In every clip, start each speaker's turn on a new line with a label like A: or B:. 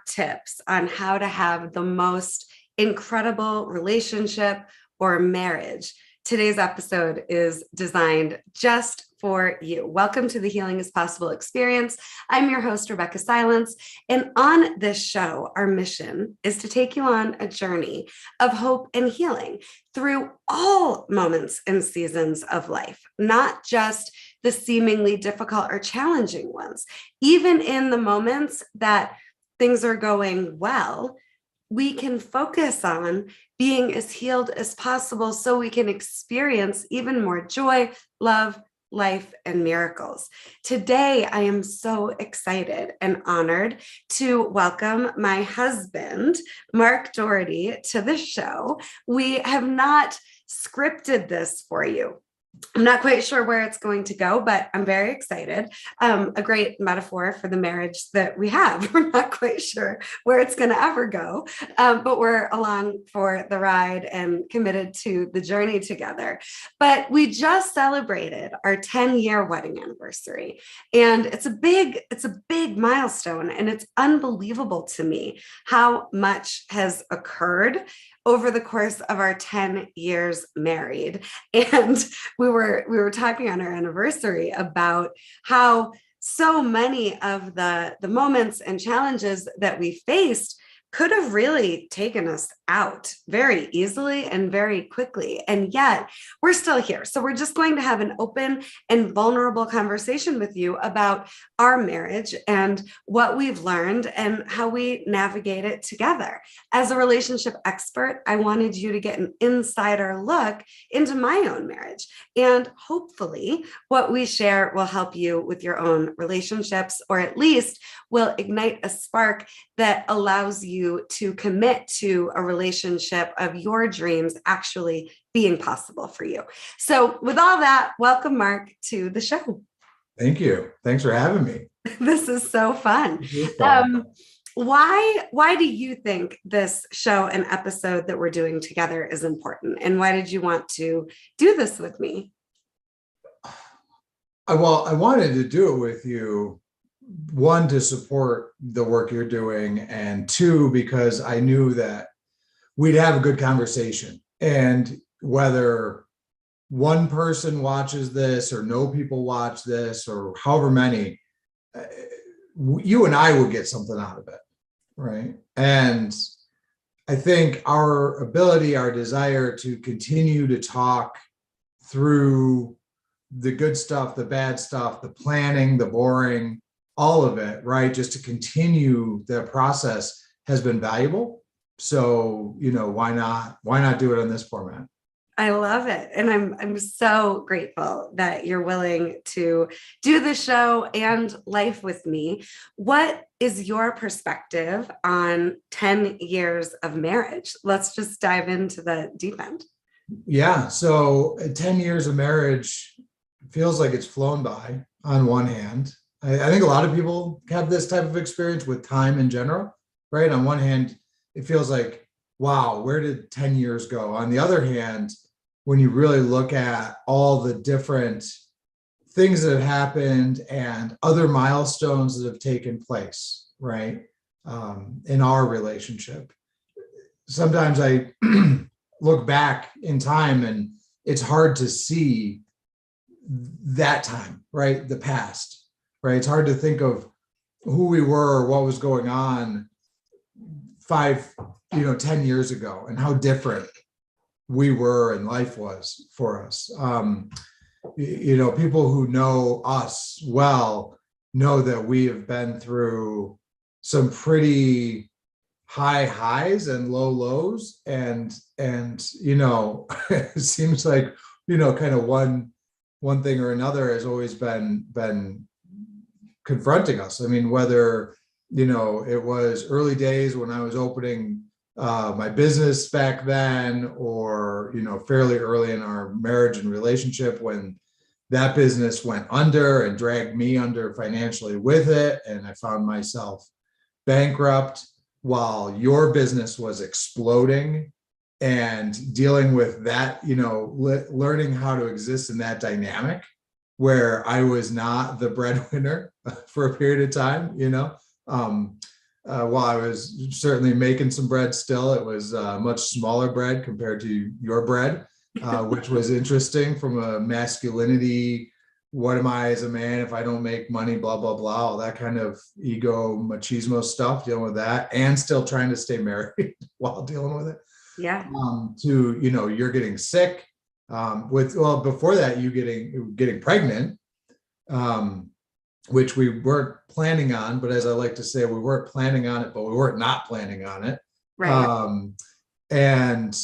A: tips on how to have the most incredible relationship or marriage, today's episode is designed just for you. Welcome to the Healing is Possible experience. I'm your host, Rebeccah Silence. And on this show, our mission is to take you on a journey of hope and healing through all moments and seasons of life, not just the seemingly difficult or challenging ones. Even in the moments that things are going well, we can focus on being as healed as possible so we can experience even more joy, love, life, and miracles. Today, I am so excited and honored to welcome my husband, Mark Doherty, to the show. We have not scripted this for you. I'm not quite sure where it's going to go, but I'm very excited. A great metaphor for the marriage that we have. We're not quite sure where it's going to ever go, but we're along for the ride and committed to the journey together. But we just celebrated our 10-year wedding anniversary, and it's a big milestone, and it's unbelievable to me how much has occurred over the course of our 10 years married. And we were talking on our anniversary about how so many of the moments and challenges that we faced could have really taken us out very easily and very quickly. And yet we're still here. So we're just going to have an open and vulnerable conversation with you about our marriage and what we've learned and how we navigate it together. As a relationship expert, I wanted you to get an insider look into my own marriage. And hopefully what we share will help you with your own relationships, or at least will ignite a spark that allows you to commit to a relationship of your dreams actually being possible for you. So with all that, welcome, Mark, to the show.
B: Thank you. Thanks for having me.
A: This is so fun. Why do you think this show and episode that we're doing together is important? And why did you want to do this with me?
B: Well, I wanted to do it with you, one, to support the work you're doing, and two, because I knew that we'd have a good conversation. And whether one person watches this or no people watch this or however many, you and I would get something out of it, right? And I think our ability, our desire to continue to talk through the good stuff, the bad stuff, the planning, the boring, all of it, right? Just to continue the process has been valuable. So, why not do it in this format?
A: I love it. And I'm so grateful that you're willing to do the show and life with me. What is your perspective on 10 years of marriage? Let's just dive into the deep end.
B: Yeah. So 10 years of marriage feels like it's flown by on one hand. I think a lot of people have this type of experience with time in general, right? On one hand, it feels like, wow, where did 10 years go? On the other hand, when you really look at all the different things that have happened and other milestones that have taken place, right, in our relationship, sometimes I look back in time and it's hard to see that time, right, the past. Right. It's hard to think of who we were or what was going on 10 years ago and how different we were and life was for us. People who know us well know that we have been through some pretty high highs and low lows. And it seems like, kind of one thing or another has always been confronting us. I mean, whether, it was early days when I was opening my business back then, or, fairly early in our marriage and relationship when that business went under and dragged me under financially with it. And I found myself bankrupt while your business was exploding, and dealing with that, learning how to exist in that dynamic where I was not the breadwinner for a period of time, while I was certainly making some bread still, it was much smaller bread compared to your bread, which was interesting from a masculinity. What am I as a man if I don't make money, blah, blah, blah, all that kind of ego machismo stuff, dealing with that and still trying to stay married while dealing with it.
A: Yeah.
B: To, you're getting sick before that, you getting pregnant, which we weren't planning on, but as I like to say, we weren't planning on it, but we weren't not planning on it.
A: Right.
B: And,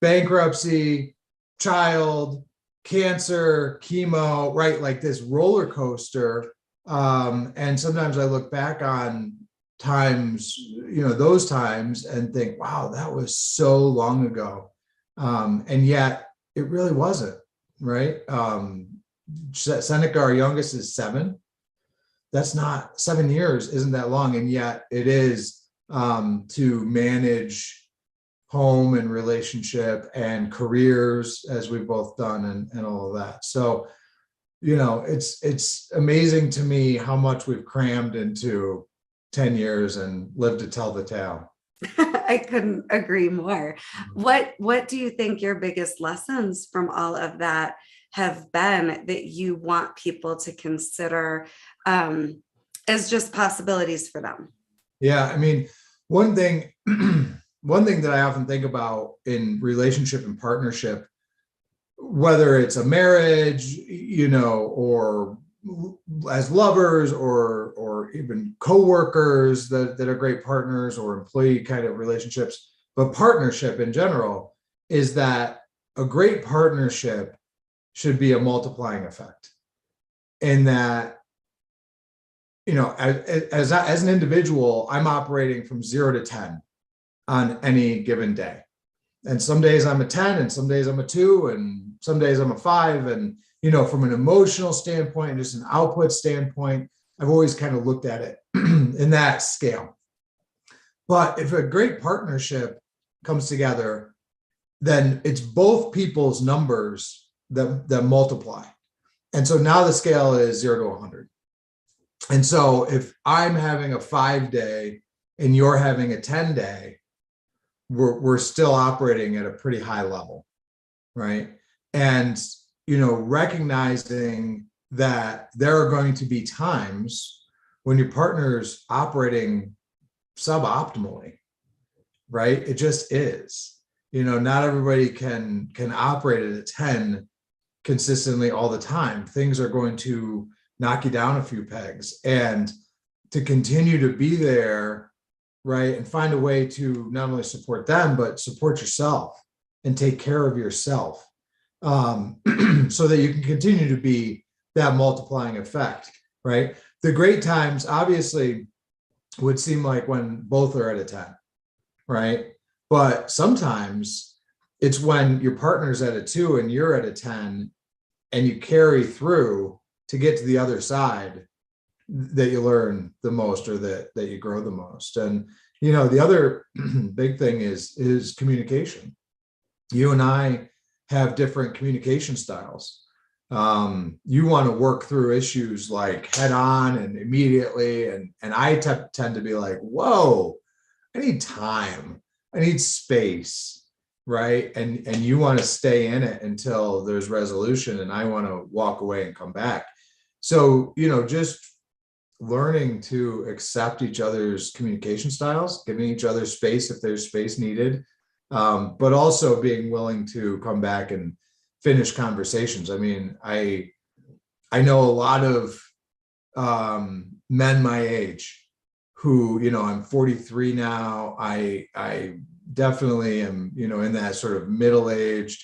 B: bankruptcy, child, cancer, chemo, right? Like this roller coaster. And sometimes I look back on times, those times and think, wow, that was so long ago. And yet it really wasn't, right? Seneca, our youngest, is 7. That's not 7 years, isn't that long? And yet it is to manage home and relationship and careers, as we've both done, and all of that. So, it's amazing to me how much we've crammed into 10 years and lived to tell the tale.
A: I couldn't agree more. What do you think your biggest lessons from all of that have been that you want people to consider as just possibilities for them?
B: Yeah, I mean, one thing that I often think about in relationship and partnership, whether it's a marriage, or as lovers or even co-workers that are great partners, or employee kind of relationships, but partnership in general, is that a great partnership should be a multiplying effect. In that, as an individual, I'm operating from 0 to 10 on any given day. And some days I'm a 10 and some days I'm a 2 and some days I'm a 5. And, from an emotional standpoint and just an output standpoint, I've always kind of looked at it in that scale. But if a great partnership comes together, then it's both people's numbers that multiply. And so now the scale is 0 to 100. And so if I'm having a 5 day and you're having a 10 day, we're still operating at a pretty high level, right? And, recognizing that there are going to be times when your partner's operating suboptimally, right? It just is. Not everybody can operate at a 10 consistently all the time. Things are going to knock you down a few pegs, and to continue to be there, right, and find a way to not only support them, but support yourself and take care of yourself, so that you can continue to be that multiplying effect, right? The great times obviously would seem like when both are at a 10, right? But sometimes it's when your partner's at a 2 and you're at a 10 and you carry through to get to the other side that you learn the most, or that you grow the most. And, the other big thing is communication. You and I have different communication styles. You want to work through issues like head on and immediately. And I tend to be like, whoa, I need time. I need space, right? And you want to stay in it until there's resolution, and I want to walk away and come back. So, just learning to accept each other's communication styles, giving each other space if there's space needed, but also being willing to come back and finish conversations. I mean, I know a lot of men my age who, I'm 43 now. I definitely am, in that sort of middle-aged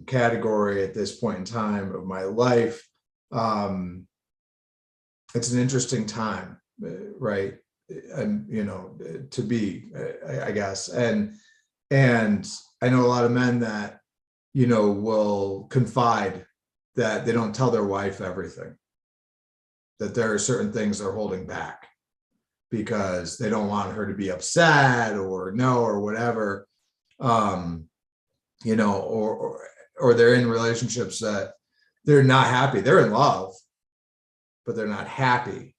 B: category at this point in time of my life. It's an interesting time, right? And, to be, I guess. And I know a lot of men that, will confide that they don't tell their wife everything, that there are certain things they're holding back because they don't want her to be upset or whatever, or they're in relationships that they're not happy. They're in love, but they're not happy.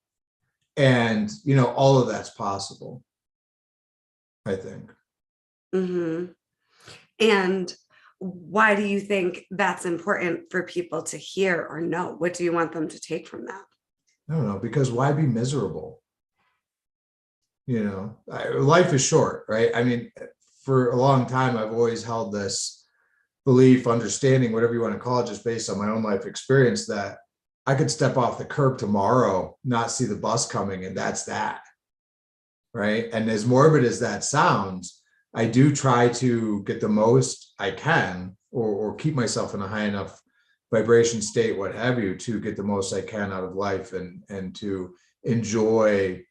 B: And, all of that's possible, I think.
A: Mm-hmm. And why do you think that's important for people to hear or know? What do you want them to take from that?
B: I don't know, because why be miserable? Life is short, right? I mean, for a long time, I've always held this belief, understanding, whatever you want to call it, just based on my own life experience, that I could step off the curb tomorrow, not see the bus coming, and that's that. Right. And as morbid as that sounds, I do try to get the most I can, or keep myself in a high enough vibration state, what have you, to get the most I can out of life, and to enjoy,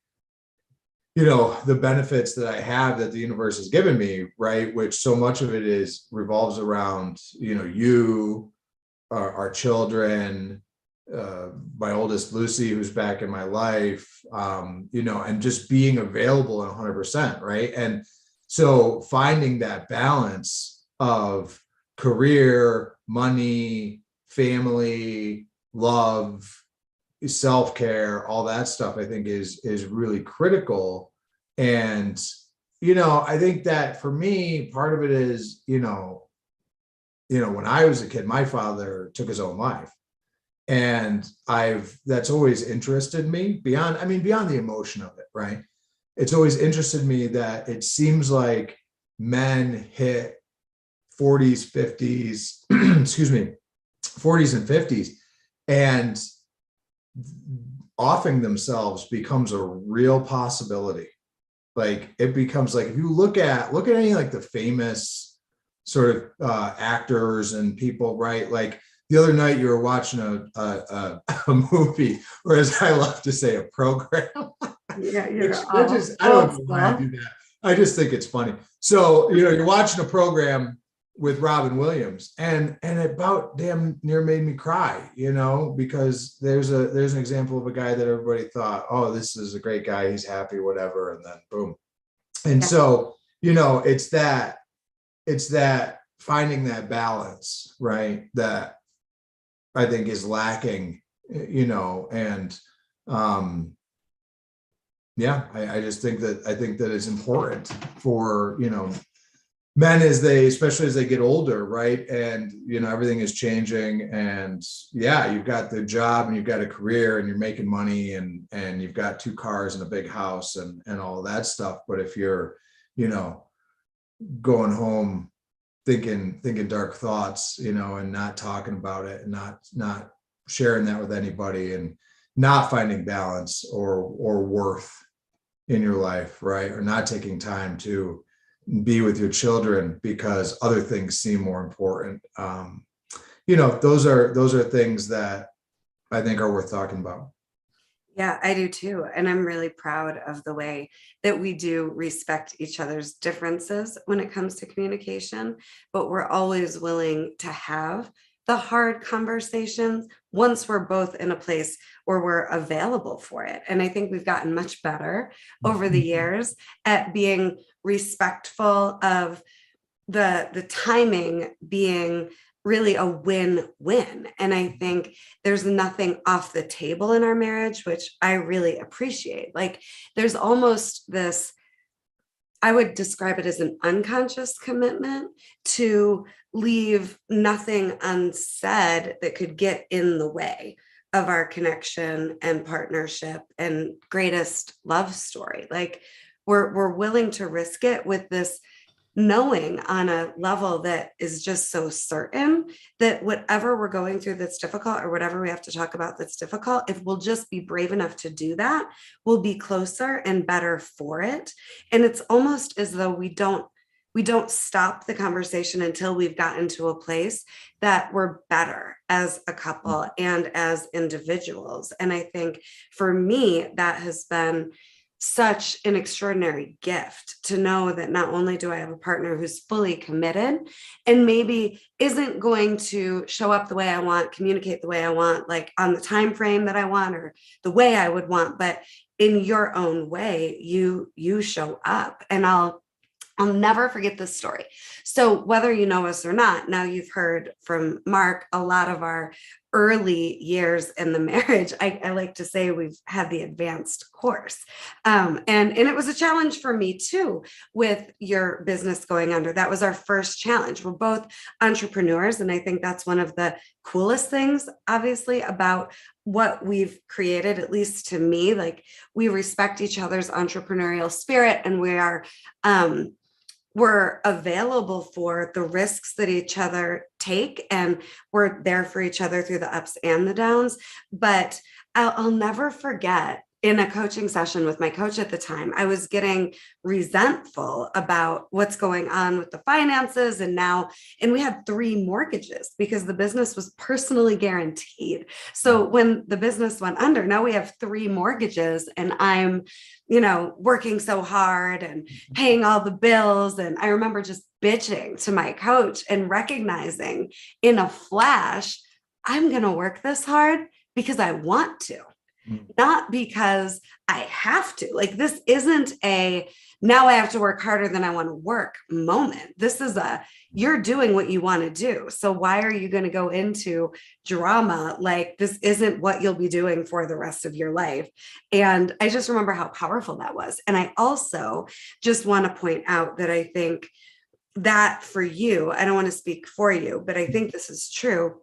B: the benefits that I have, that the universe has given me, right? Which so much of it revolves around, you, our children, my oldest Lucy, who's back in my life, and just being available 100%, right? And so finding that balance of career, money, family, love, self-care, all that stuff, I think is really critical. And, I think that for me, part of it is, when I was a kid, my father took his own life. And that's always interested me beyond the emotion of it, right? It's always interested me that it seems like men hit 40s, 50s, excuse me, 40s and 50s, and offing themselves becomes a real possibility. Like, it becomes like, if you look at any like the famous sort of actors and people, right? Like, the other night you were watching a movie, or as I love to say, a program.
A: Yeah,
B: I don't know why I do that. I just think it's funny. So, you're watching a program with Robin Williams, and it about damn near made me cry, because there's an example of a guy that everybody thought, oh, this is a great guy, he's happy, whatever, and then boom. And so, it's that finding that balance, right, that I think is lacking, and I just think that it's important for, men, especially as they get older, right? And, everything is changing, and you've got the job, and you've got a career, and you're making money, and you've got 2 cars and a big house, and all of that stuff. But if you're, going home thinking dark thoughts, and not talking about it, and not sharing that with anybody, and not finding balance or worth in your life, right? Or not taking time to be with your children because other things seem more important. Those are things that I think are worth talking about.
A: Yeah, I do too. And I'm really proud of the way that we do respect each other's differences when it comes to communication, but we're always willing to have the hard conversations once we're both in a place where we're available for it. And I think we've gotten much better over the years at being respectful of the timing being really a win-win. And I think there's nothing off the table in our marriage, which I really appreciate. Like, there's almost this, I would describe it as an unconscious commitment to leave nothing unsaid that could get in the way of our connection and partnership and greatest love story. Like, we're willing to risk it with this knowing on a level that is just so certain that whatever we're going through that's difficult, or whatever we have to talk about that's difficult, if we'll just be brave enough to do that, we'll be closer and better for it. And it's almost as though we don't stop the conversation until we've gotten to a place that we're better as a couple and as individuals. And I think for me, that has been such an extraordinary gift to know that not only do I have a partner who's fully committed and maybe isn't going to show up the way I want, communicate the way I want, like on the time frame that I want or the way I would want, but in your own way, you show up. And I'll never forget this story. So whether you know us or not, now you've heard from Mark a lot of our early years in the marriage, I like to say we've had the advanced course. And it was a challenge for me too, with your business going under. That was our first challenge. We're both entrepreneurs. And I think that's one of the coolest things, obviously, about what we've created, at least to me. Like, we respect each other's entrepreneurial spirit, and we're available for the risks that each other take, and we're there for each other through the ups and the downs. But I'll never forget, in a coaching session with my coach at the time, I was getting resentful about what's going on with the finances. And we had 3 mortgages because the business was personally guaranteed. So when the business went under, now we have 3 mortgages, and I'm, working so hard and paying all the bills. And I remember just bitching to my coach and recognizing in a flash, I'm going to work this hard because I want to, not because I have to. Like, this isn't now I have to work harder than I want to work moment. This is you're doing what you want to do. So why are you going to go into drama? Like, this isn't what you'll be doing for the rest of your life. And I just remember how powerful that was. And I also just want to point out that I think that for you, I don't want to speak for you, but I think this is true,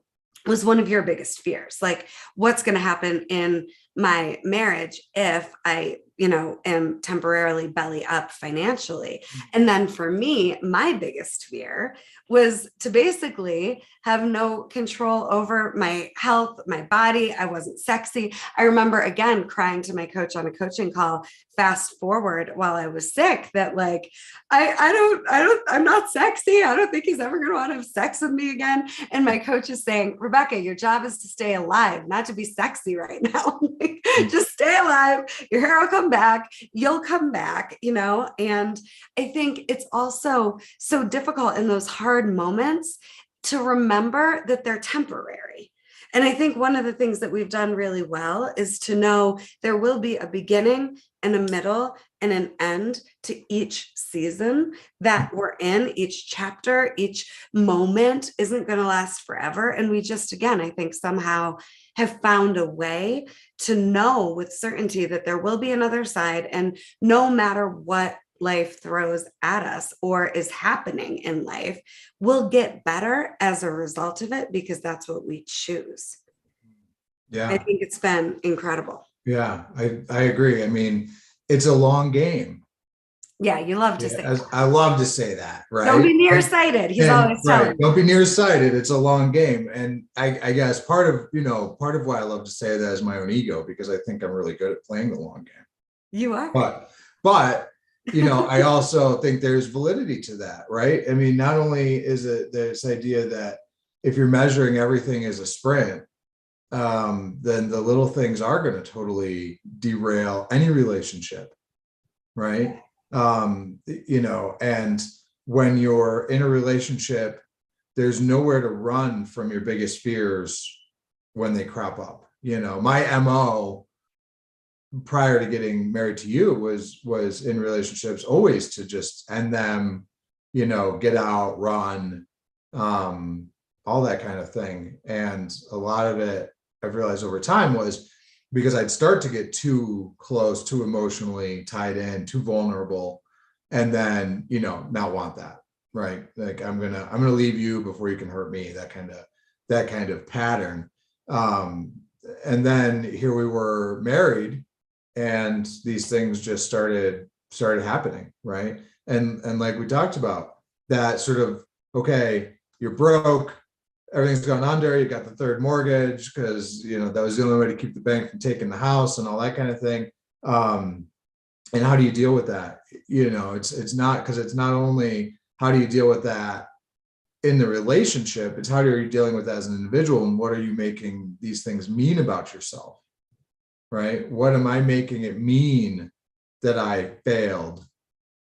A: was one of your biggest fears. Like, what's going to happen in my marriage if I, am temporarily belly up financially? And then for me, my biggest fear was to basically have no control over my health, my body. I wasn't sexy. I remember, again, crying to my coach on a coaching call, fast forward while I was sick, that like, I'm not sexy. I don't think he's ever going to want to have sex with me again. And my coach is saying, Rebeccah, your job is to stay alive, not to be sexy right now. Just stay alive. Your hair will come back. You'll come back, And I think it's also so difficult in those hard moments to remember that they're temporary. And I think one of the things that we've done really well is to know there will be a beginning and a middle and an end to each season that we're in. Each chapter, each moment isn't going to last forever. And we just, again, I think somehow have found a way to know with certainty that there will be another side. And no matter what life throws at us or is happening in life, we'll get better as a result of it, because that's what we choose.
B: Yeah.
A: I think it's been incredible.
B: Yeah, I agree. I mean, it's a long game.
A: Yeah, you love to say that.
B: I love to say that, right?
A: Don't be nearsighted. He's always telling me.
B: Don't be nearsighted. It's a long game. And I guess part of why I love to say that is my own ego, because I think I'm really good at playing the long game.
A: You are.
B: But I also think there's validity to that, right? I mean, not only is it this idea that if you're measuring everything as a sprint, then the little things are going to totally derail any relationship, right? And when you're in a relationship, there's nowhere to run from your biggest fears when they crop up. My MO prior to getting married to you was in relationships always to just end them, get out, run, all that kind of thing. And a lot of it, I've realized over time, was because I'd start to get too close, too emotionally tied in, too vulnerable, and then, not want that, right? Like, I'm gonna leave you before you can hurt me, that kind of pattern. And then here we were married, and these things just started happening, right? And like we talked about, that sort of, okay, you're broke, everything's gone under, you got the 3rd mortgage because that was the only way to keep the bank from taking the house and all that kind of thing. And how do you deal with that? It's not, because it's not only how do you deal with that in the relationship, it's how are you dealing with that as an individual, and what are you making these things mean about yourself, right? What am I making it mean that I failed,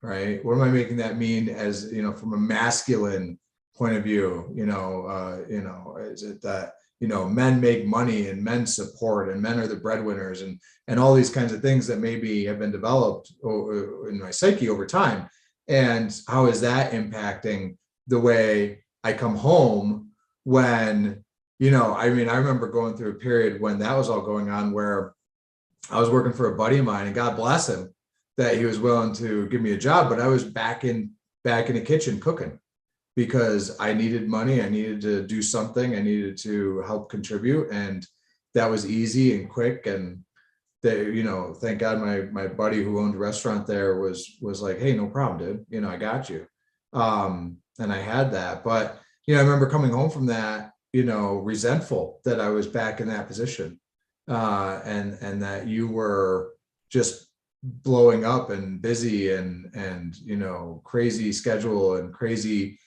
B: right? What am I making that mean as, from a masculine point of view? Is it that, men make money and men support and men are the breadwinners and all these kinds of things that maybe have been developed in my psyche over time? And how is that impacting the way I come home when I mean, I remember going through a period when that was all going on, where I was working for a buddy of mine, and God bless him that he was willing to give me a job, but I was back in the kitchen cooking because I needed money. I needed to do something. I needed to help contribute. And that was easy and quick. And thank God my buddy who owned a restaurant there was like, hey, no problem, dude. I got you. And I had that. But, I remember coming home from that, resentful that I was back in that position. And that you were just blowing up and busy and crazy schedule and crazy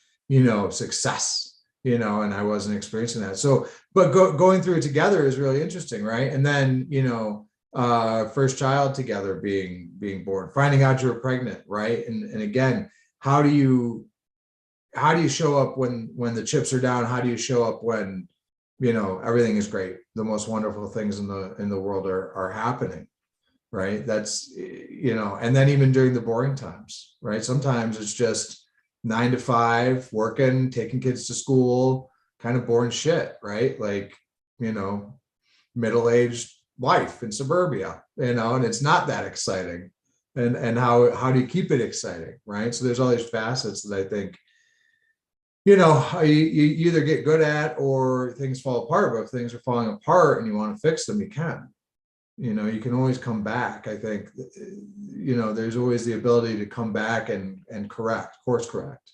B: success, and I wasn't experiencing that. So but going through it together is really interesting, right? And then first child together being born, finding out you're pregnant, right? And again, how do you show up when the chips are down? How do you show up when everything is great, the most wonderful things in the world are happening, right? That's and then even during the boring times, right? Sometimes it's just 9 to 5, working, taking kids to school, kind of boring shit, right? Like middle-aged life in suburbia, and it's not that exciting. And how do you keep it exciting, right? So there's all these facets that I think you either get good at or things fall apart. But if things are falling apart and you want to fix them, you can. You can always come back. I think there's always the ability to come back and course correct.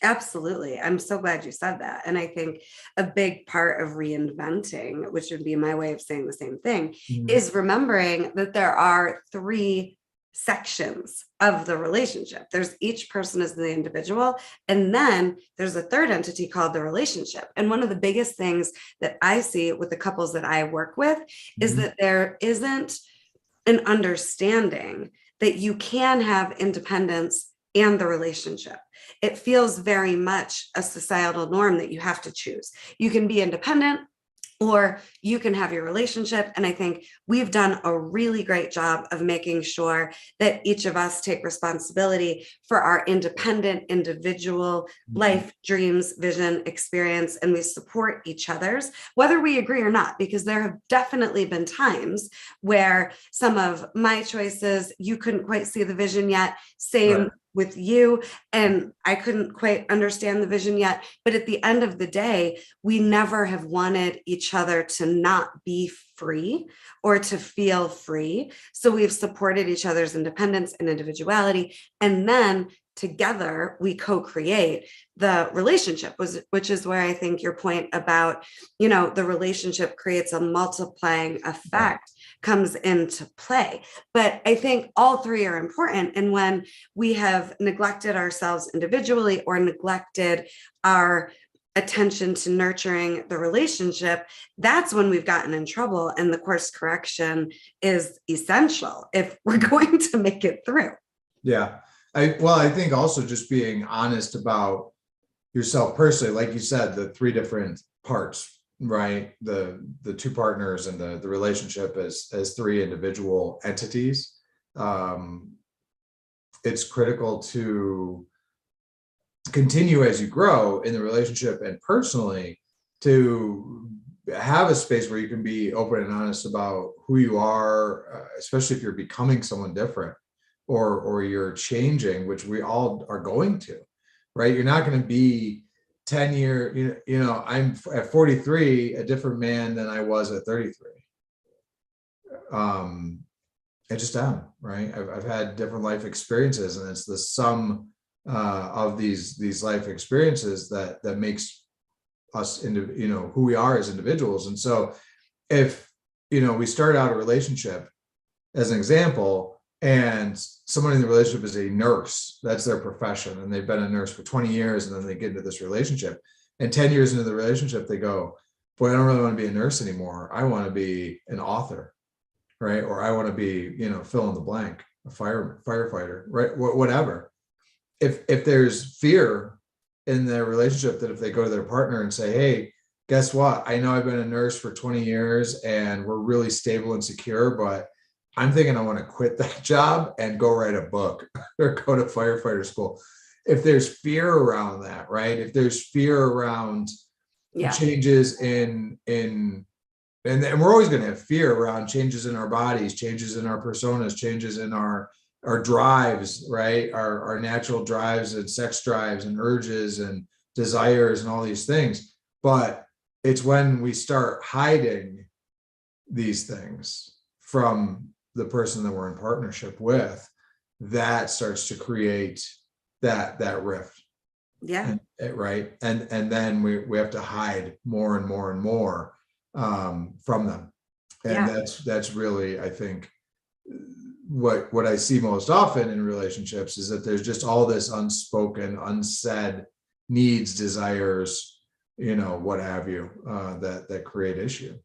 A: Absolutely. I'm so glad you said that. And I think a big part of reinventing, which would be my way of saying the same thing, is remembering that there are 3 sections of the relationship. There's each person as the individual, and then there's a third entity called the relationship. And one of the biggest things that I see with the couples that I work with is that there isn't an understanding that you can have independence and the relationship. It feels very much a societal norm that you have to choose. You can be independent or you can have your relationship. And I think we've done a really great job of making sure that each of us take responsibility for our independent, individual life, dreams, vision, experience, and we support each other's, whether we agree or not, because there have definitely been times where some of my choices, you couldn't quite see the vision yet. Same with you. And I couldn't quite understand the vision yet. But at the end of the day, we never have wanted each other to not be free or to feel free. So we've supported each other's independence and individuality. And then together we co-create the relationship, which is where I think your point about, the relationship creates a multiplying effect comes into play. But I think all 3 are important. And when we have neglected ourselves individually or neglected our attention to nurturing the relationship, that's when we've gotten in trouble. And the course correction is essential if we're going to make it through.
B: Yeah. I think also just being honest about yourself personally, like you said, the 3 different parts, right? The 2 partners and the relationship as 3 individual entities. It's critical to continue as you grow in the relationship and personally to have a space where you can be open and honest about who you are, especially if you're becoming someone different or you're changing, which we all are going to, right? You're not going to be 10 year, I'm at 43, a different man than I was at 33. I just am, right? I've had different life experiences, and it's the sum of these life experiences that makes us into, who we are as individuals. And so if, we start out a relationship as an example, and someone in the relationship is a nurse, that's their profession, and they've been a nurse for 20 years, and then they get into this relationship, and 10 years into the relationship, they go, boy, I don't really want to be a nurse anymore. I want to be an author, right? Or I want to be, fill in the blank, a firefighter, right? Whatever. If there's fear in their relationship, that if they go to their partner and say, hey, guess what? I know I've been a nurse for 20 years and we're really stable and secure, but I'm thinking I want to quit that job and go write a book or go to firefighter school. If there's fear around that, right? If there's fear around,
A: Yeah.
B: changes and we're always going to have fear around changes in our bodies, changes in our personas, changes in our drives, right? Our natural drives and sex drives and urges and desires and all these things. But it's when we start hiding these things from the person that we're in partnership with that starts to create that rift.
A: Yeah.
B: Right. And then we have to hide more and more and more from them. And
A: Yeah.
B: that's really, I think, what I see most often in relationships is that there's just all this unspoken, unsaid needs, desires, what have you, that create issue.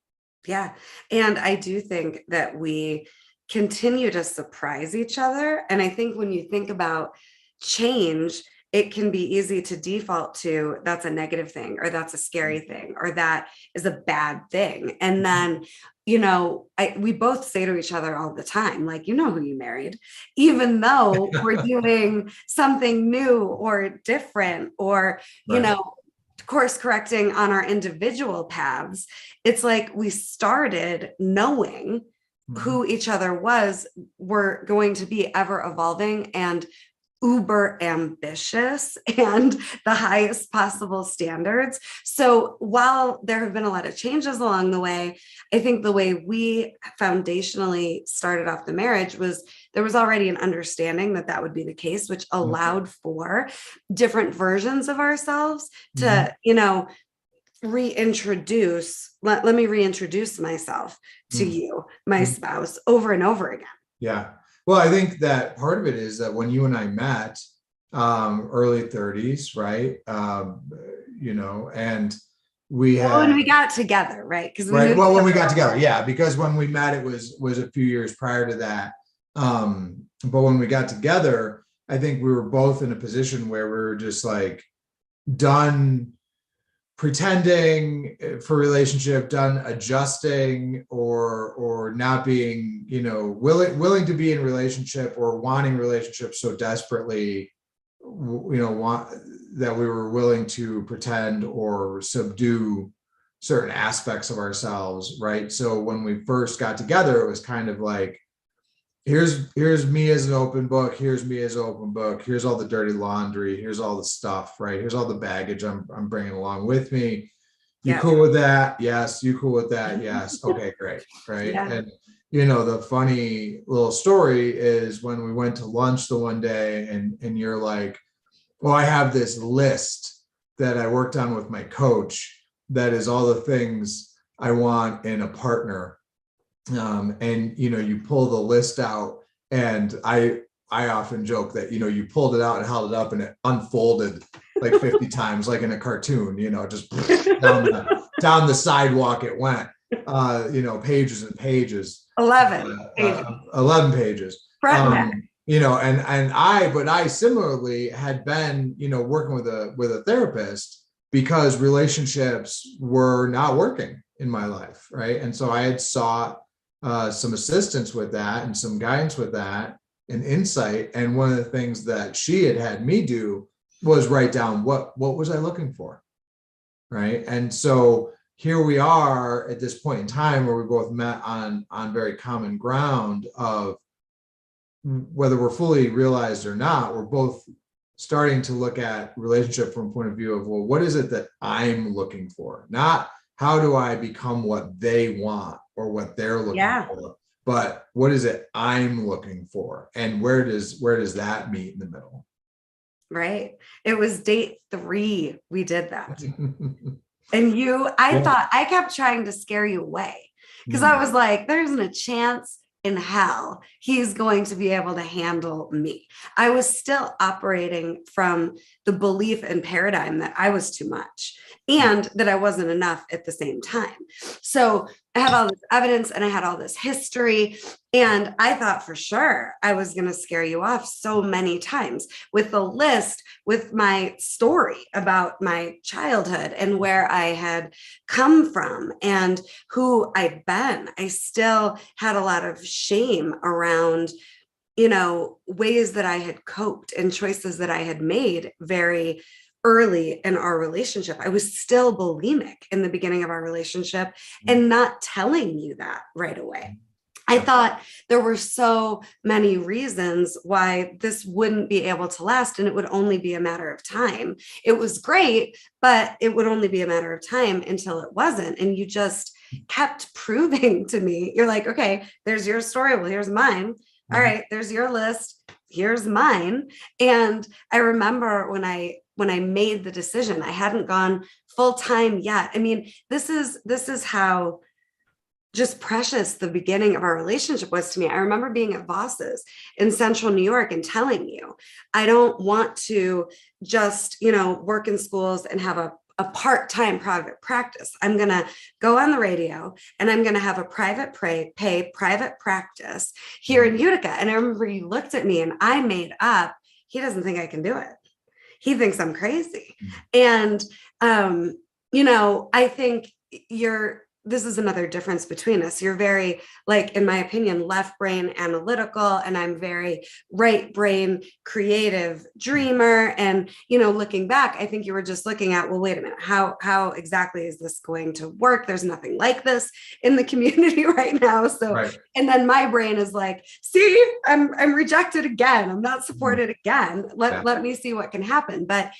A: Yeah. And I do think that we continue to surprise each other. And I think when you think about change, it can be easy to default to that's a negative thing, or that's a scary thing, or that is a bad thing. And then, we both say to each other all the time, like, who you married, even though we're doing something new or different, or,
B: Right.
A: course correcting on our individual paths. It's like we started knowing who each other were going to be ever evolving and uber ambitious and the highest possible standards. So while there have been a lot of changes along the way, I think the way we foundationally started off the marriage was there was already an understanding that would be the case, which allowed for different versions of ourselves to, reintroduce, let me reintroduce myself to you, my spouse, over and over again.
B: Yeah. Well, I think that part of it is that when you and I met, early 30s, right? And we had
A: when we got together, right? Because
B: right. Well, when we got together, yeah, because when we met, it was a few years prior to that. But when we got together, I think we were both in a position where we were just like done pretending for relationship, done adjusting or not being, willing to be in relationship or wanting relationships so desperately, want that we were willing to pretend or subdue certain aspects of ourselves. Right. So when we first got together, it was kind of like, here's me as an open book. Here's me as an open book. Here's all the dirty laundry. Here's all the stuff, right? Here's all the baggage I'm bringing along with me. You cool with that? Yes. You cool with that? Yes. Okay, great. Right. Yeah. And, the funny little story is when we went to lunch the one day and you're like, well, I have this list that I worked on with my coach that is all the things I want in a partner. And you pull the list out, and I often joke that you pulled it out and held it up and it unfolded like 50 times, like in a cartoon, just down the sidewalk it went, pages and pages. 11 pages. And I similarly had been, working with a therapist because relationships were not working in my life, right? And so I had sought some assistance with that and some guidance with that and insight. And one of the things that she had me do was write down what was I looking for, right? And so here we are at this point in time where we both met on very common ground of whether we're fully realized or not, we're both starting to look at relationship from a point of view of, well, what is it that I'm looking for? Not how do I become what they want or what they're looking for, but what is it I'm looking for? And where does that meet in the middle?
A: Right. It was date 3. We did that. And I thought I kept trying to scare you away because I was like, there isn't a chance in hell he's going to be able to handle me. I was still operating from the belief and paradigm that I was too much and that I wasn't enough at the same time. So I had all this evidence and I had all this history, and I thought for sure I was going to scare you off so many times with the list, with my story about my childhood and where I had come from and who I'd been. I still had a lot of shame around, ways that I had coped and choices that I had made very early in our relationship. I was still bulimic in the beginning of our relationship and not telling you that right away. I thought there were so many reasons why this wouldn't be able to last, and it would only be a matter of time. It was great, but it would only be a matter of time until it wasn't. And you just kept proving to me, you're like, okay, there's your story. Well, here's mine. All right, there's your list. Here's mine. And I remember when I made the decision, I hadn't gone full time yet. I mean, this is how just precious the beginning of our relationship was to me. I remember being at Voss's in central New York and telling you, I don't want to just, work in schools and have a part-time private practice. I'm going to go on the radio and I'm going to have a pay private practice here in Utica. And I remember you looked at me and I made up, he doesn't think I can do it. He thinks I'm crazy. And, I think this is another difference between us. You're very, in my opinion, left brain analytical, and I'm very right brain creative dreamer. And, looking back, I think you were just looking at, well, wait a minute, how exactly is this going to work? There's nothing like this in the community right now. So, right. And then my brain is like, see, I'm rejected again. I'm not supported again. Let me see what can happen. But,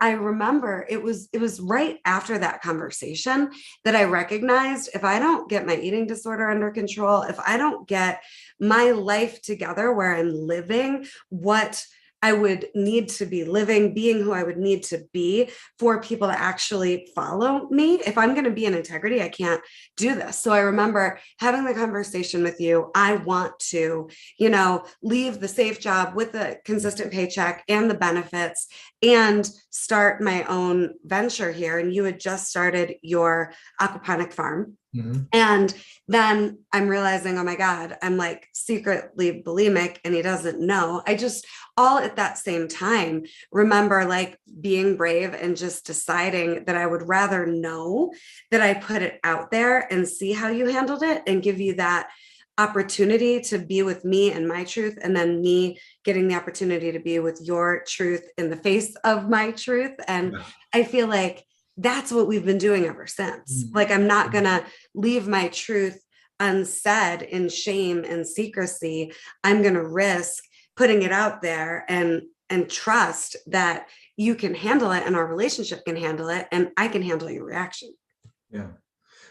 A: I remember it was right after that conversation that I recognized, if I don't get my eating disorder under control, if I don't get my life together where I'm living what I would need to be living, being who I would need to be for people to actually follow me. If I'm going to be in integrity, I can't do this. So I remember having the conversation with you. I want to, leave the safe job with a consistent paycheck and the benefits and start my own venture here. And you had just started your aquaponic farm. Mm-hmm. And then I'm realizing, oh my God, I'm secretly bulimic and he doesn't know. I just all at that same time remember being brave and just deciding that I would rather know that I put it out there and see how you handled it and give you that opportunity to be with me and my truth, and then me getting the opportunity to be with your truth in the face of my truth. And I feel like that's what we've been doing ever since. I'm not going to leave my truth unsaid in shame and secrecy. I'm going to risk putting it out there and trust that you can handle it and our relationship can handle it and I can handle your reaction.
B: Yeah.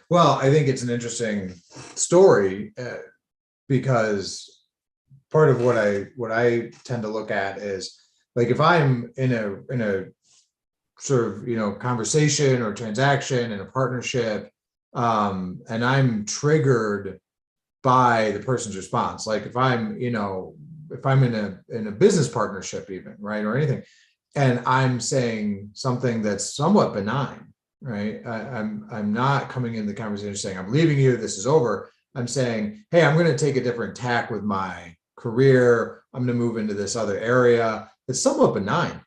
B: Well, I think it's an interesting story because part of what I tend to look at is if I'm in a sort of, conversation or transaction in a partnership, and I'm triggered by the person's response. If I'm in a business partnership even, right, or anything, and I'm saying something that's somewhat benign, right? I'm not coming in the conversation saying, I'm leaving you, this is over. I'm saying, hey, I'm going to take a different tack with my career. I'm going to move into this other area. It's somewhat benign.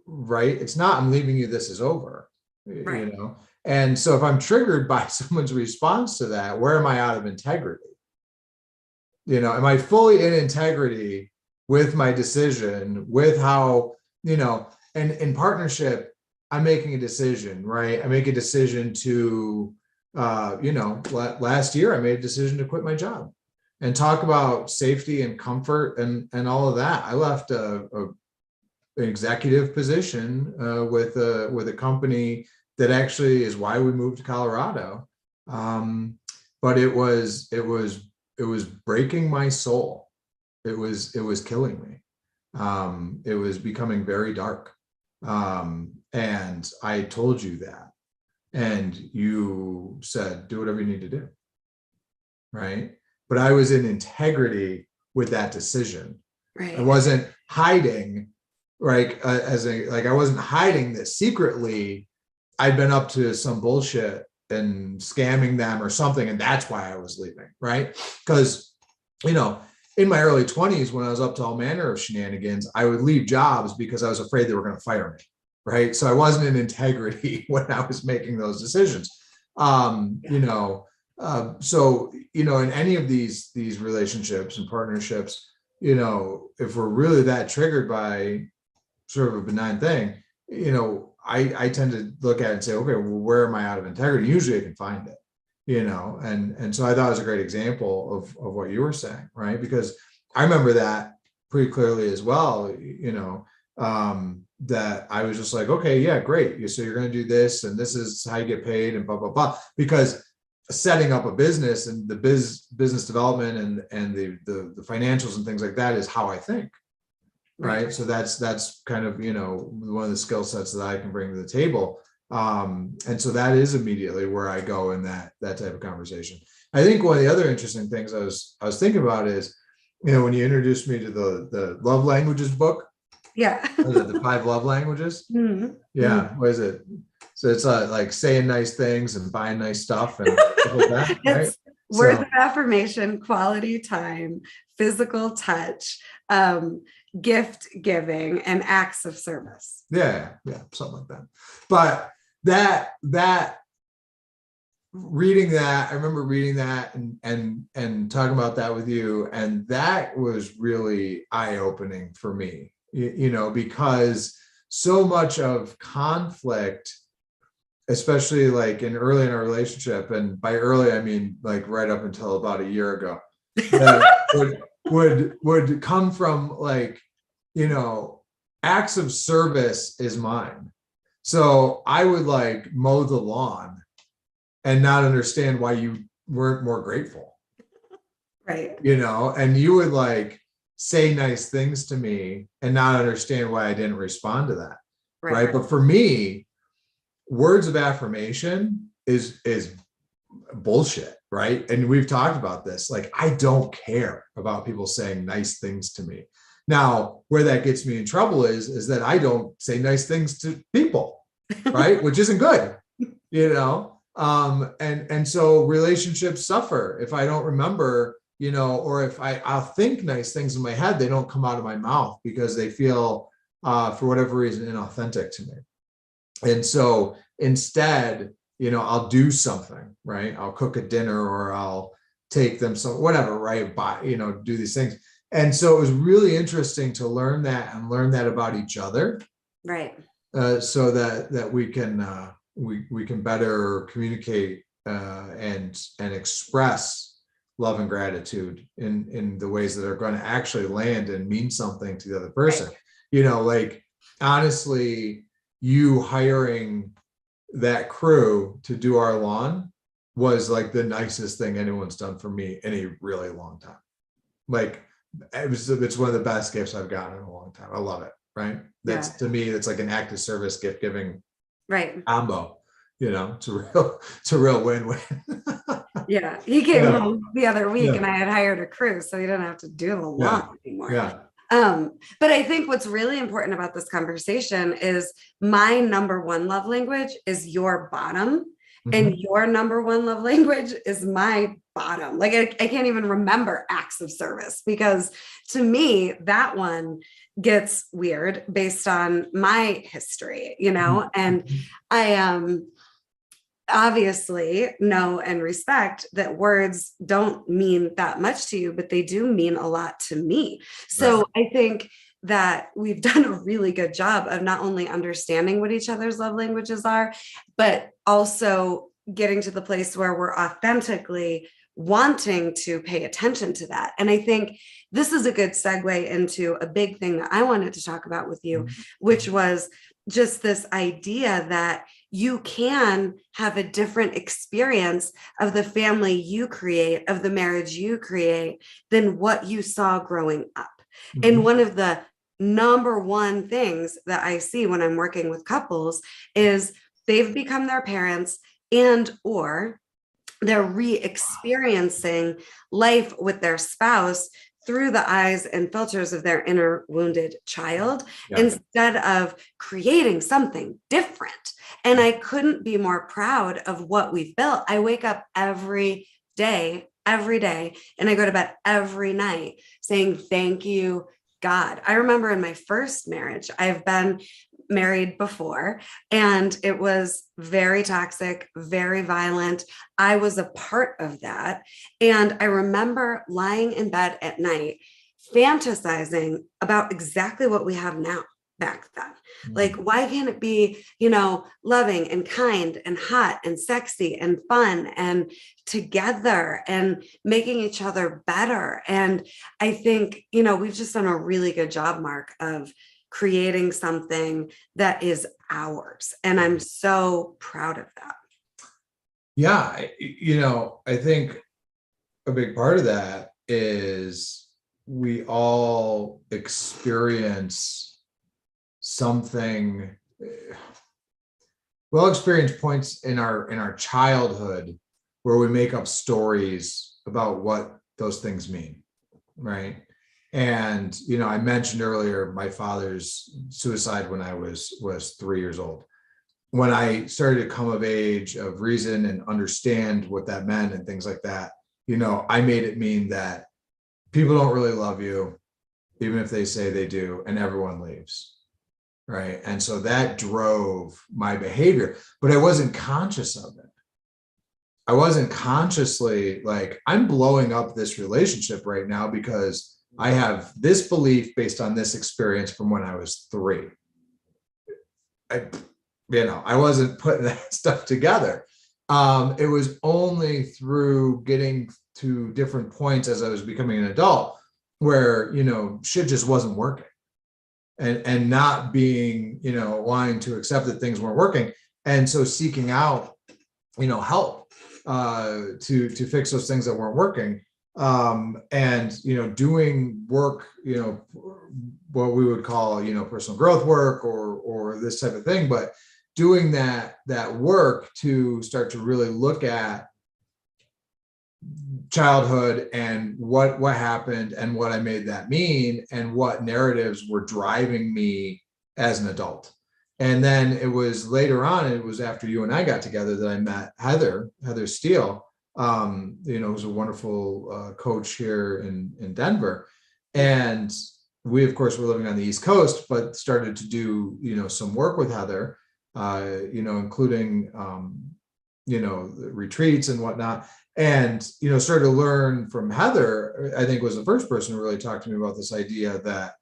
B: Right? It's not, I'm leaving you, this is over, right. And so if I'm triggered by someone's response to that, where am I out of integrity? Am I fully in integrity with my decision, with how, and in partnership, I'm making a decision, right? I make a decision to, last year I made a decision to quit my job and talk about safety and comfort and all of that. I left an executive position with a company that actually is why we moved to Colorado. But it was breaking my soul. It was killing me. It was becoming very dark. And I told you that. And you said, do whatever you need to do. Right. But I was in integrity with that decision. Right. I wasn't hiding. Right. I wasn't hiding this secretly. I'd been up to some bullshit and scamming them or something. And that's why I was leaving. Right. Because, in my early 20s, when I was up to all manner of shenanigans, I would leave jobs because I was afraid they were going to fire me. Right. So I wasn't in integrity when I was making those decisions. So, in any of these relationships and partnerships, if we're really that triggered by sort of a benign thing, I tend to look at it and say, okay, well, where am I out of integrity? Usually I can find it, and so I thought it was a great example of what you were saying, right? Because I remember that pretty clearly as well, that I was just like, okay, yeah, great. So you're going to do this, and this is how you get paid, and blah, blah, blah. Because setting up a business and the business development and the financials and things like that is how I think. Right. So that's kind of, one of the skill sets that I can bring to the table. And so that is immediately where I go in that type of conversation. I think one of the other interesting things I was thinking about is, when you introduced me to the love languages book.
A: Yeah.
B: The 5 love languages. Mm-hmm. Yeah. What is it? So it's like saying nice things and buying nice stuff and stuff like that, right?
A: It's words of affirmation, quality time, physical touch, gift giving, and acts of service.
B: Yeah, something like that. But that reading that, I remember reading that and talking about that with you, and that was really eye-opening for me, because so much of conflict, especially like early in our relationship, and by early I mean like right up until about a year ago, that would come from like, acts of service is mine. So I would like mow the lawn and not understand why you weren't more grateful.
A: Right.
B: And you would like say nice things to me and not understand why I didn't respond to that. Right. But for me, words of affirmation is bullshit, right? And we've talked about this. Like, I don't care about people saying nice things to me. Now, where that gets me in trouble is that I don't say nice things to people, right? Which isn't good, and so relationships suffer if I don't remember, or if I'll think nice things in my head, they don't come out of my mouth because they feel, for whatever reason, inauthentic to me. And so instead, I'll do something, right? I'll cook a dinner, or I'll take them some, whatever, right? Do these things. And so it was really interesting to learn that about each other.
A: Right.
B: So that we can better communicate, and express love and gratitude in the ways that are going to actually land and mean something to the other person. Right. Like, honestly, you hiring that crew to do our lawn was like the nicest thing anyone's done for me in a really long time. Like, it's one of the best gifts I've gotten in a long time. I love it. Right. That's, to me, it's like an act of service, gift giving,
A: right,
B: combo. It's a real win-win.
A: Yeah. He came home the other week and I had hired a crew, so he didn't have to do the lawn anymore. Yeah. But I think what's really important about this conversation is my number one love language is your bottom. Mm-hmm. And your number one love language is my bottom. Like, I can't even remember acts of service, because to me, that one gets weird based on my history, mm-hmm. And I obviously know and respect that words don't mean that much to you, but they do mean a lot to me. So right. I think that we've done a really good job of not only understanding what each other's love languages are, but also getting to the place where we're authentically wanting to pay attention to that. And I think this is a good segue into a big thing that I wanted to talk about with you, which was just this idea that you can have a different experience of the family you create, of the marriage you create, than what you saw growing up. Mm-hmm. And one of the number one things that I see when I'm working with couples is they've become their parents, and or they're re-experiencing life with their spouse through the eyes and filters of their inner wounded child, instead of creating something different. And I couldn't be more proud of what we've built. I wake up every day, and I go to bed every night saying, thank you, God. I remember in my first marriage, I've been married before, and it was very toxic, very violent. I was a part of that. And I remember lying in bed at night, fantasizing about exactly what we have now, back then. Like, why can't it be, loving and kind and hot and sexy and fun and together and making each other better? And I think, we've just done a really good job, Mark, of creating something that is ours. And I'm so proud of that.
B: Yeah. I think a big part of that is we all experience something. We'll experience points in our childhood where we make up stories about what those things mean, right? And I mentioned earlier my father's suicide when I was 3 years old. When I started to come of age of reason and understand what that meant and things like that, I made it mean that people don't really love you, even if they say they do, and everyone leaves. Right. And so that drove my behavior, but I wasn't conscious of it. I wasn't consciously like, I'm blowing up this relationship right now because I have this belief based on this experience from when I was 3. I wasn't putting that stuff together. It was only through getting to different points as I was becoming an adult where, shit just wasn't working. And not being, wanting to accept that things weren't working. And so seeking out, help to fix those things that weren't working. And, doing work, what we would call, personal growth work or this type of thing, but doing that work to start to really look at childhood and what happened and what I made that mean and what narratives were driving me as an adult. And then it was later on, it was after you and I got together that I met Heather Steele, who's a wonderful coach here in Denver. And we, of course, were living on the East Coast, but started to do, some work with Heather, including, retreats and whatnot. And, started to learn from Heather, I think was the first person who really talked to me about this idea that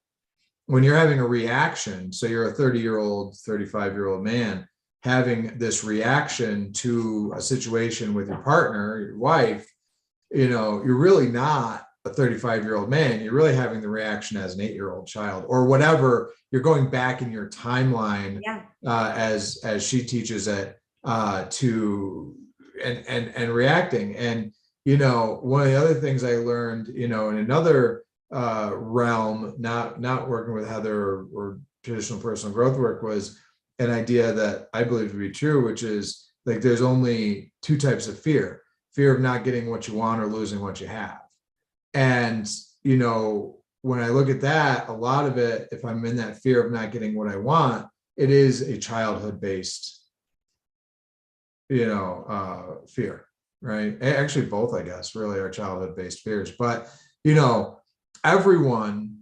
B: when you're having a reaction, so you're a 30-year-old, 35-year-old man having this reaction to a situation with your partner, your wife, you're really not a 35-year-old man. You're really having the reaction as an 8-year-old child or whatever. You're going back in your timeline, as she teaches it, to and reacting. And one of the other things I learned, in another realm, not working with Heather or traditional personal growth work, was an idea that I believe to be true, which is like there's only 2 types of fear of not getting what you want or losing what you have. And when I look at that, a lot of it, if I'm in that fear of not getting what I want, it is a childhood based fear, right? Actually, both, I guess, really are childhood based fears. But, everyone,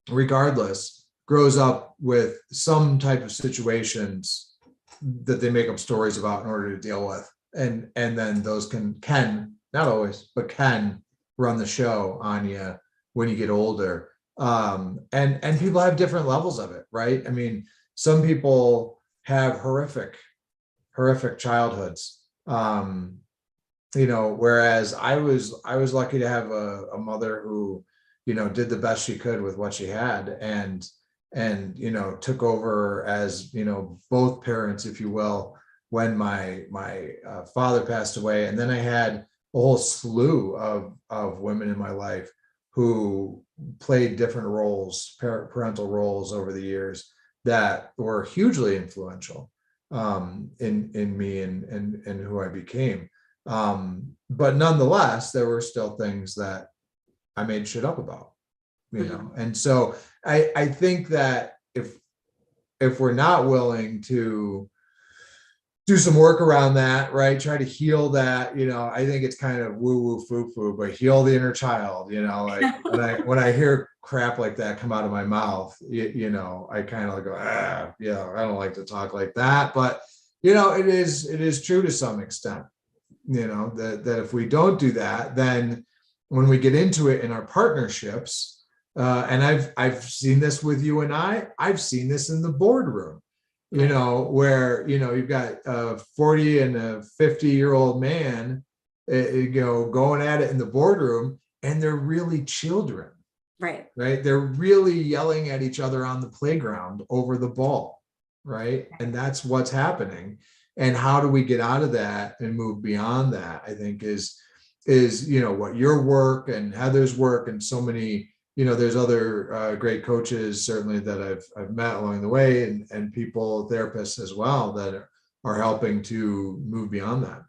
B: regardless, grows up with some type of situations that they make up stories about in order to deal with. And then those can, not always, but can run the show on you when you get older. And people have different levels of it, right? I mean, some people have horrific childhoods. Whereas I was lucky to have a mother who, did the best she could with what she had and took over as, both parents, if you will, when my father passed away. And then I had a whole slew of women in my life who played different roles, parental roles over the years that were hugely influential in me and who I became. But nonetheless, there were still things that I made shit up about, And so I think that if we're not willing to do some work around that, right, try to heal that, I think it's kind of woo foo foo, but heal the inner child, like when I hear crap like that come out of my mouth, I kind of go, I don't like to talk like that, but it is true to some extent, that if we don't do that, then when we get into it in our partnerships, and I've seen this with you and I've seen this in the boardroom, where, you've got a 40 and a 50-year-old man, going at it in the boardroom, and they're really children.
A: Right.
B: They're really yelling at each other on the playground over the ball. Right. And that's what's happening. And how do we get out of that and move beyond that, I think is, what your work and Heather's work and so many, there's other great coaches certainly that I've met along the way, and people, therapists as well, that are helping to move beyond that.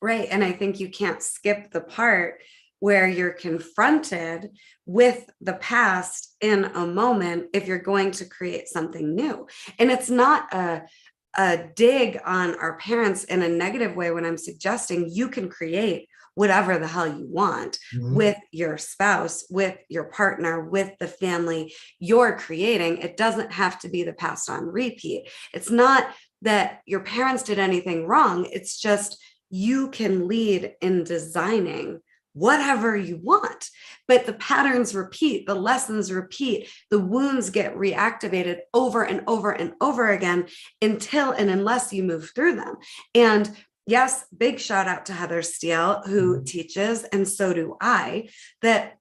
A: Right. And I think you can't skip the part where you're confronted with the past in a moment if you're going to create something new. And it's not a dig on our parents in a negative way when I'm suggesting you can create whatever the hell you want with your spouse, with your partner, with the family you're creating. It doesn't have to be the past on repeat. It's not that your parents did anything wrong. It's just you can lead in designing whatever you want, but the patterns repeat, the lessons repeat, the wounds get reactivated over and over and over again until and unless you move through them. And yes, big shout out to Heather Steele, who teaches, and so do I, that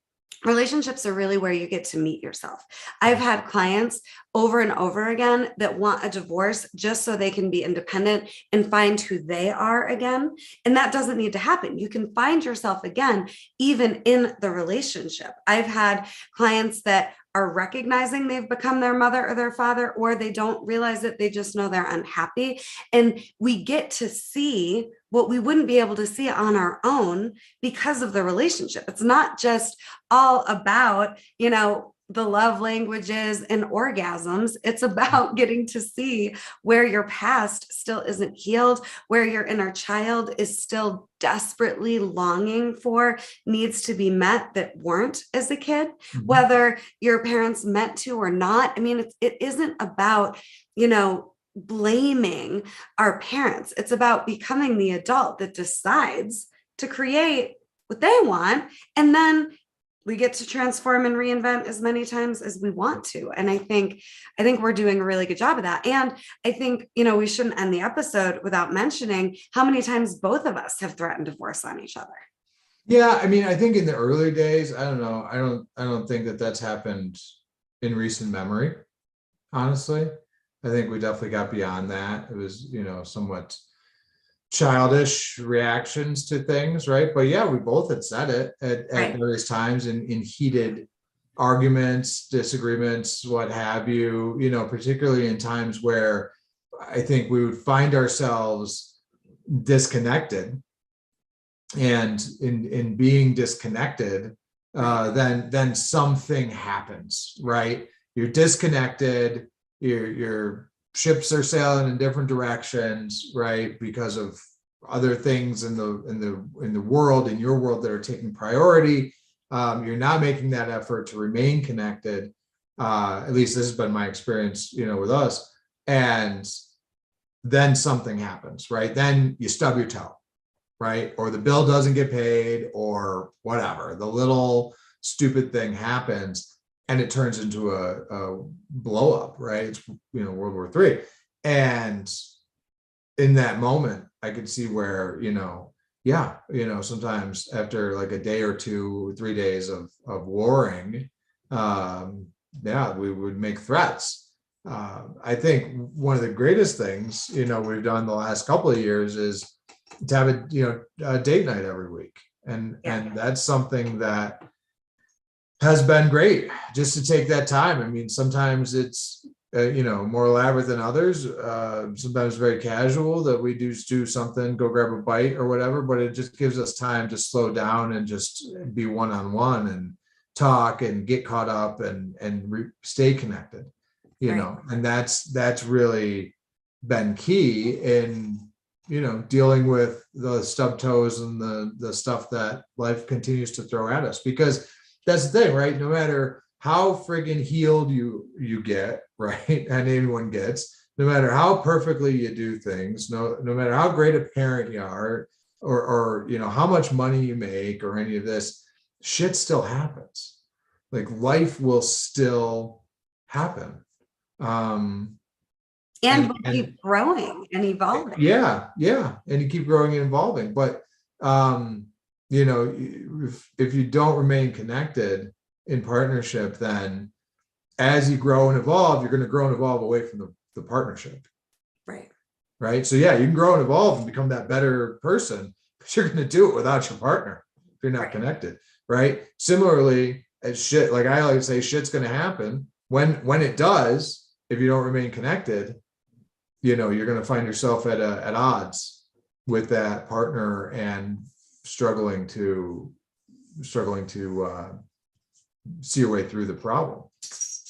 A: relationships are really where you get to meet yourself. I've had clients over and over again that want a divorce just so they can be independent and find who they are again. And that doesn't need to happen. You can find yourself again, even in the relationship. I've had clients that are recognizing they've become their mother or their father, or they don't realize it. They just know they're unhappy. And we get to see what we wouldn't be able to see on our own because of the relationship. It's not just all about, the love languages and orgasms. It's about getting to see where your past still isn't healed, where your inner child is still desperately longing for needs to be met that weren't as a kid, whether your parents meant to or not. I mean, it isn't about, blaming our parents. It's about becoming the adult that decides to create what they want. And then we get to transform and reinvent as many times as we want to. And I think we're doing a really good job of that. And I think, we shouldn't end the episode without mentioning how many times both of us have threatened divorce on each other.
B: Yeah. I mean, I think in the early days, I don't know. I don't think that that's happened in recent memory. Honestly, I think we definitely got beyond that. It was, somewhat childish reactions to things, right? But yeah, we both had said it at various times in heated arguments, disagreements, what have you, particularly in times where I think we would find ourselves disconnected. And in being disconnected, then something happens, right? You're disconnected, your ships are sailing in different directions, right? Because of other things in the world, in your world, that are taking priority. You're not making that effort to remain connected. At least this has been my experience, with us. And then something happens, right? Then you stub your toe, right? Or the bill doesn't get paid, or whatever. The little stupid thing happens, and it turns into a blow up, right? It's, World War III. And in that moment, I could see where, sometimes after like a day or 2, 3 days of warring, we would make threats. I think one of the greatest things, we've done the last couple of years is to have a date night every week. And that's something that has been great, just to take that time. I mean, sometimes it's, more elaborate than others. Sometimes very casual, that we do something, go grab a bite or whatever, but it just gives us time to slow down and just be one-on-one and talk and get caught up and stay connected, and that's really been key in, dealing with the stub toes and the stuff that life continues to throw at us. Because that's the thing, right? No matter how friggin' healed you get, right? And anyone gets, no matter how perfectly you do things, no matter how great a parent you are, or how much money you make, or any of this, shit still happens. like life will still happen.
A: And we'll keep growing and evolving.
B: Yeah. And you keep growing and evolving. But, you know, if you don't remain connected in partnership, then as you grow and evolve, you're going to grow and evolve away from the partnership. Right. So yeah, you can grow and evolve and become that better person, but you're going to do it without your partner if you're not connected. Right. Similarly, as shit, like I like to say, shit's going to happen. When it does, if you don't remain connected, you know, you're going to find yourself at odds with that partner and struggling to see your way through the problem.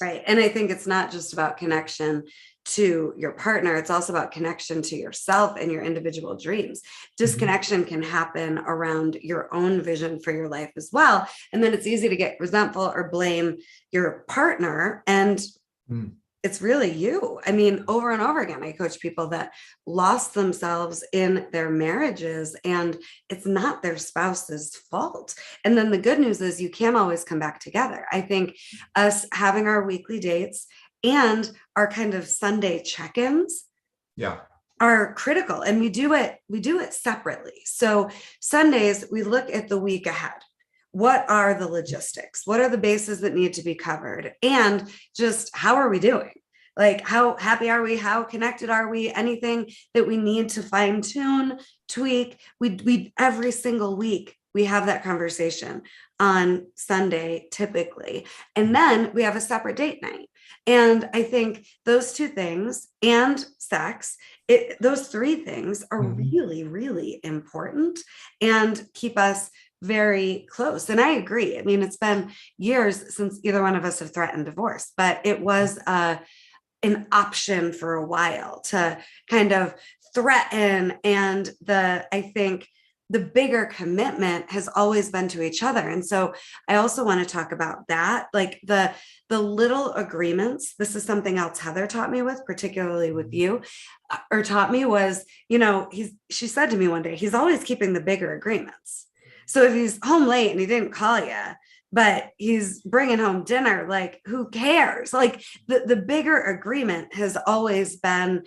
A: Right. And I think it's not just about connection to your partner. It's also about connection to yourself and your individual dreams. Disconnection can happen around your own vision for your life as well. And then it's easy to get resentful or blame your partner. And it's really you. I mean, over and over again, I coach people that lost themselves in their marriages, and it's not their spouse's fault. And then the good news is you can always come back together. I think us having our weekly dates and our kind of Sunday check-ins are critical. And we do it separately. So Sundays, we look at the week ahead. What are the logistics? What are the bases that need to be covered? And just how are we doing? Like, how happy are we? How connected are we? Anything that we need to fine tune, tweak? We every single week, we have that conversation on Sunday, typically. And then we have a separate date night. And I think those two things and sex, those three things are really, really important and keep us very close. And I agree. I mean, it's been years since either one of us have threatened divorce, but it was an option for a while to kind of threaten. And I think the bigger commitment has always been to each other. And so I also want to talk about that, like the little agreements. This is something else Heather taught me with, particularly with you, or taught me was, you know, she said to me one day, he's always keeping the bigger agreements. So if he's home late and he didn't call you, but he's bringing home dinner, like, who cares? Like the bigger agreement has always been,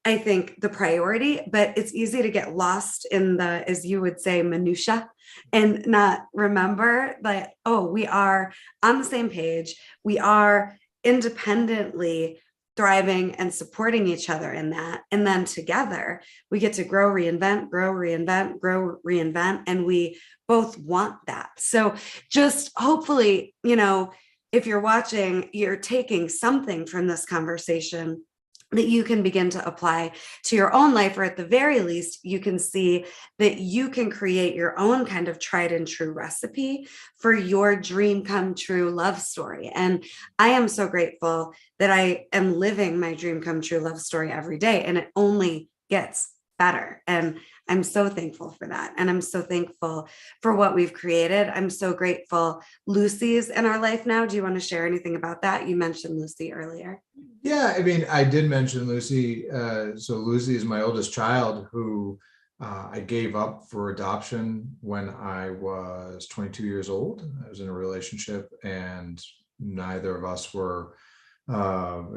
A: I think, the priority, but it's easy to get lost in the, as you would say, minutia, and not remember that, oh, we are on the same page. We are independently thriving and supporting each other in that. And then together we get to grow, reinvent, grow, reinvent, grow, reinvent. And we both want that. So just hopefully, you know, if you're watching, you're taking something from this conversation that you can begin to apply to your own life, or at the very least, you can see that you can create your own kind of tried and true recipe for your dream come true love story. And I am so grateful that I am living my dream come true love story every day, and it only gets better. And I'm so thankful for that. And I'm so thankful for what we've created. I'm so grateful Lucy's in our life now. Do you want to share anything about that? You mentioned Lucy earlier.
B: Yeah, I mean, I did mention Lucy. So Lucy is my oldest child, who I gave up for adoption when I was 22 years old. I was in a relationship and neither of us were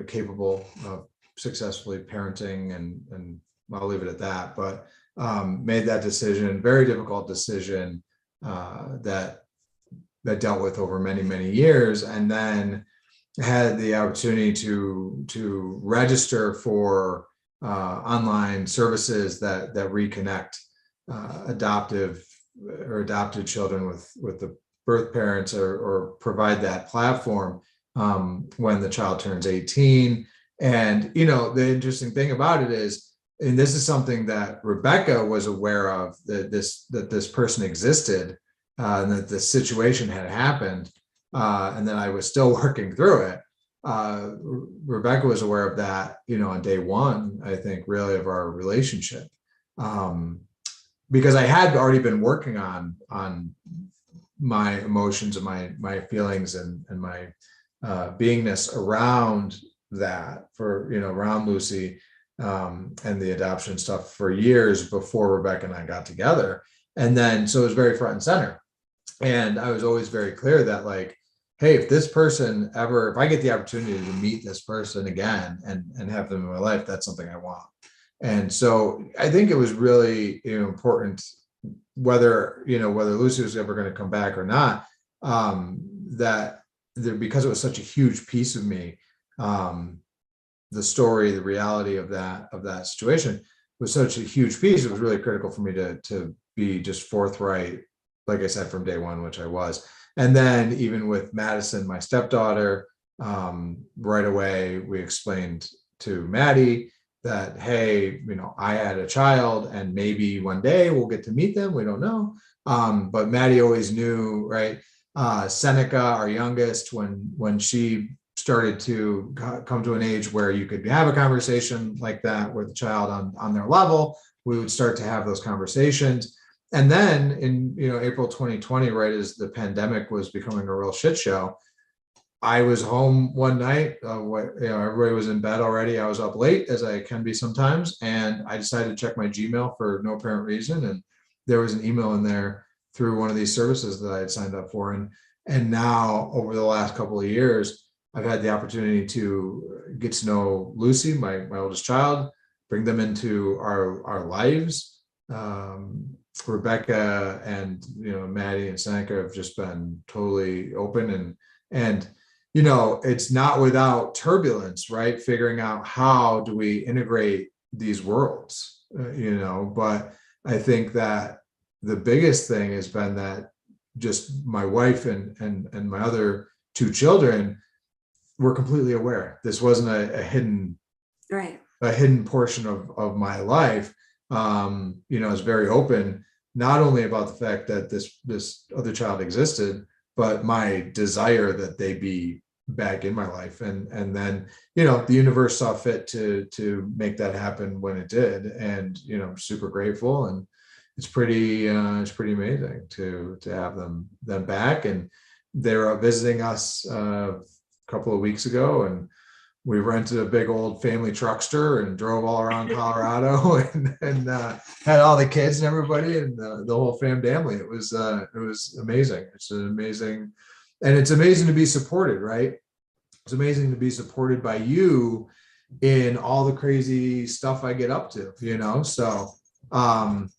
B: capable of successfully parenting, and I'll leave it at that. But made that decision, very difficult decision that dealt with over many, many years, and then had the opportunity to register for online services that reconnect adopted children with the birth parents, or provide that platform when the child turns 18. And you know, the interesting thing about it is, and this is something that Rebeccah was aware of, that this person existed, and that this situation had happened, and that I was still working through it. Rebeccah was aware of that, you know, on day one, I think, really, of our relationship, because I had already been working on my emotions and my feelings and my beingness around that, for, you know, around Lucy. And the adoption stuff for years before Rebeccah and I got together. And then, so it was very front and center. And I was always very clear that, like, hey, if this person ever, if I get the opportunity to meet this person again and have them in my life, that's something I want. And so I think it was really, important, whether, whether Lucy was ever going to come back or not, that there, because it was such a huge piece of me, the story, the reality of that situation was such a huge piece. It was really critical for me to be just forthright, like I said, from day one, which I was. And then even with Madison, my stepdaughter, right away, we explained to Maddie that, hey, I had a child and maybe one day we'll get to meet them. We don't know. But Maddie always knew, right? Seneca, our youngest, when she started to come to an age where you could have a conversation like that with a child on their level, we would start to have those conversations. And then in April 2020, right as the pandemic was becoming a real shit show, I was home one night. Everybody was in bed already. I was up late, as I can be sometimes, and I decided to check my Gmail for no apparent reason, and there was an email in there through one of these services that I had signed up for. And now, over the last couple of years, I've had the opportunity to get to know Lucy, my oldest child, bring them into our lives. Rebeccah and Maddie and Seneca have just been totally open, and it's not without turbulence, right? Figuring out how do we integrate these worlds, but I think that the biggest thing has been that just my wife and my other two children were completely aware. This wasn't a hidden,
A: Right.
B: a hidden portion of my life. It's very open, not only about the fact that this other child existed, but my desire that they be back in my life. And then, the universe saw fit to make that happen when it did. And, I'm super grateful. And it's pretty amazing to have them back. And they're visiting us a couple of weeks ago, and we rented a big old family truckster and drove all around Colorado and had all the kids and everybody and the whole family. It was amazing. It's amazing. And it's amazing to be supported, right? It's amazing to be supported by you in all the crazy stuff I get up to, So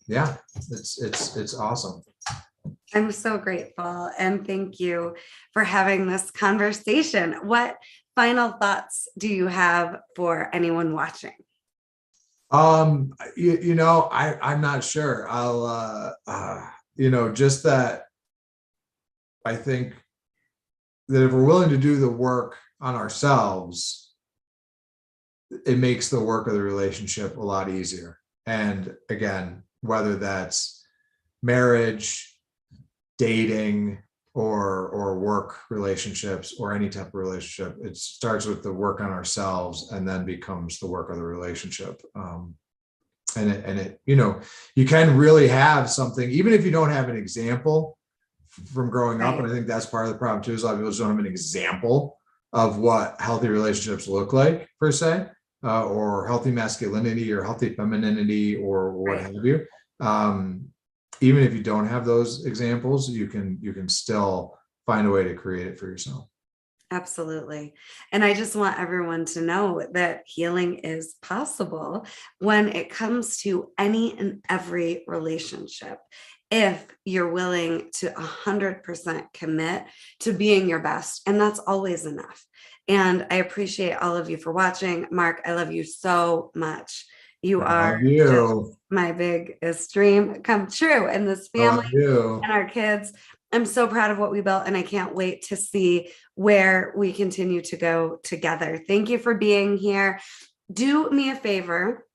B: yeah, it's awesome.
A: I'm so grateful, and thank you for having this conversation. What final thoughts do you have for anyone watching?
B: I'm not sure. I'll just that I think that if we're willing to do the work on ourselves, it makes the work of the relationship a lot easier. And again, whether that's marriage, dating, or work relationships, or any type of relationship, it starts with the work on ourselves and then becomes the work of the relationship. You can really have something, even if you don't have an example from growing up. And I think that's part of the problem too, is a lot of people just don't have an example of what healthy relationships look like, per se, or healthy masculinity or healthy femininity or what have you. Even if you don't have those examples, you can still find a way to create it for yourself.
A: Absolutely. And I just want everyone to know that healing is possible when it comes to any and every relationship. If you're willing to 100% commit to being your best, and that's always enough. And I appreciate all of you for watching. Mark, I love you so much. You are just my biggest dream come true in this family and our kids. I'm so proud of what we built, and I can't wait to see where we continue to go together. Thank you for being here. Do me a favor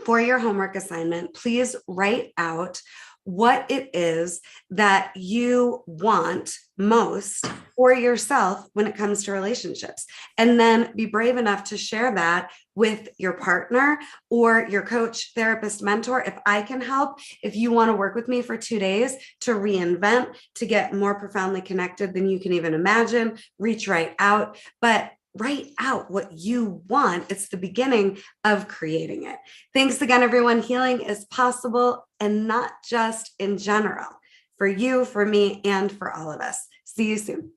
A: for your homework assignment. Please write out what it is that you want most for yourself when it comes to relationships. And then be brave enough to share that with your partner or your coach, therapist, mentor. If I can help, if you want to work with me for 2 days to reinvent, to get more profoundly connected than you can even imagine, reach right out. But write out what you want. It's the beginning of creating it. Thanks again, everyone. Healing is possible, and not just in general, for you, for me, and for all of us. See you soon.